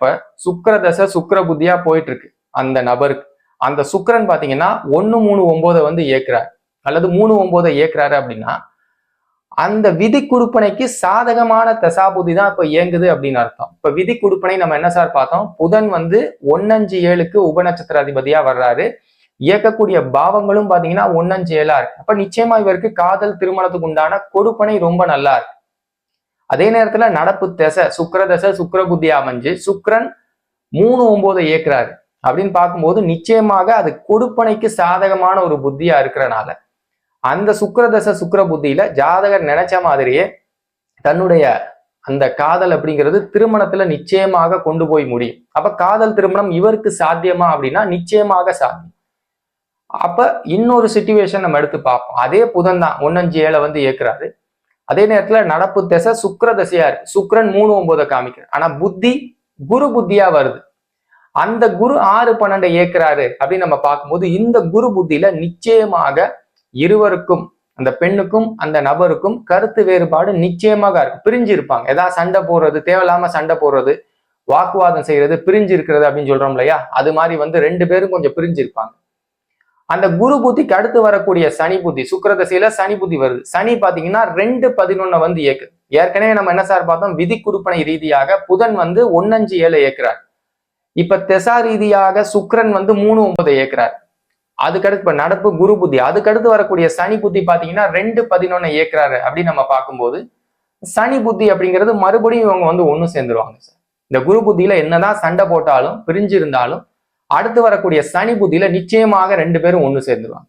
இப்ப சுக்கிர தசை சுக்கிர புத்தியா போயிட்டு இருக்கு அந்த நபருக்கு. அந்த சுக்கிரன் பாத்தீங்கன்னா 1-3-9 வந்து இயக்குறாரு அல்லது 3-9 இயக்குறாரு அப்படின்னா அந்த விதி குடுப்பனைக்கு சாதகமான தசாபுதி தான் இப்ப இயங்குது அப்படின்னு அர்த்தம். இப்ப விதி குடுப்பனை நம்ம என்ன சார் பார்த்தோம்? புதன் வந்து 1-5-7க்கு உபநட்சத்திர அதிபதியா வர்றாரு. இயக்கக்கூடிய பாவங்களும் பாத்தீங்கன்னா 1-5-7 இருக்கு. அப்ப நிச்சயமா இவருக்கு காதல் திருமணத்துக்கு உண்டான கொடுப்பனை ரொம்ப நல்லா இருக்கு. அதே நேரத்துல நடப்பு தசை சுக்கிர தசை சுக்கிர புத்தி அமைஞ்சு சுக்கிரன் 3-9 இயக்குறாரு அப்படின்னு பார்க்கும்போது நிச்சயமாக அது கொடுப்பனைக்கு சாதகமான ஒரு புத்தியா இருக்கிறனால அந்த சுக்கிர தசை சுக்கிர புத்தியில ஜாதகர் நினைச்ச மாதிரியே தன்னுடைய அந்த காதல் அப்படிங்கிறது திருமணத்துல நிச்சயமாக கொண்டு போய் முடியும். அப்ப காதல் திருமணம் இவருக்கு சாத்தியமா அப்படின்னா நிச்சயமாக சாத்தியம். அப்ப இன்னொரு சிச்சுவேஷன் நம்ம எடுத்து பார்ப்போம். அதே புதன் தான் 1-5-7 வந்து இயக்குறாரு. அதே நேரத்துல நடப்பு தசை சுக்கிர தசையா இருக்கு. சுக்கிரன் 3-9 காமிக்கிறார். ஆனா புத்தி குரு புத்தியா வருது. அந்த குரு 6-12 இயக்குறாரு அப்படின்னு நம்ம பார்க்கும்போது இந்த குரு புத்தியில நிச்சயமாக இருவருக்கும் அந்த பெண்ணுக்கும் அந்த நபருக்கும் கருத்து வேறுபாடு நிச்சயமாக இருக்கு. பிரிஞ்சு இருப்பாங்க. ஏதாவது சண்டை போடுறது, தேவையில்லாம சண்டை போடுறது, வாக்குவாதம் செய்யறது, பிரிஞ்சு இருக்கிறது அப்படின்னு சொல்றோம் இல்லையா? அது மாதிரி வந்து 2 பேரும் கொஞ்சம் பிரிஞ்சு இருப்பாங்க. அந்த குரு புத்திக்கு அடுத்து வரக்கூடிய சனி புத்தி சுக்கிர தசையில சனி புத்தி வருது. சனி பாத்தீங்கன்னா 2-11 வந்து இயக்குது. ஏற்கனவே நம்ம என்ன சார் பார்த்தோம்? விதி குடுப்பனை ரீதியாக புதன் வந்து 1-5-7 இயக்குறார். இப்ப திசா ரீதியாக சுக்கிரன் வந்து 3-9 இயக்குறார். அதுக்கடுத்து இப்ப நடப்பு குரு புத்தி அதுக்கடுத்து வரக்கூடிய சனி புத்தி பாத்தீங்கன்னா 2-11 இயக்குறாரு அப்படின்னு நம்ம பார்க்கும்போது சனி புத்தி அப்படிங்கிறது மறுபடியும் இவங்க வந்து ஒண்ணு சேர்ந்துருவாங்க சார். இந்த குரு புத்தியில என்னதான் சண்டை போட்டாலும் பிரிஞ்சு இருந்தாலும் அடுத்து வரக்கூடிய சனி புத்தியில நிச்சயமாக 2 பேரும் ஒண்ணு சேர்ந்துருவாங்க.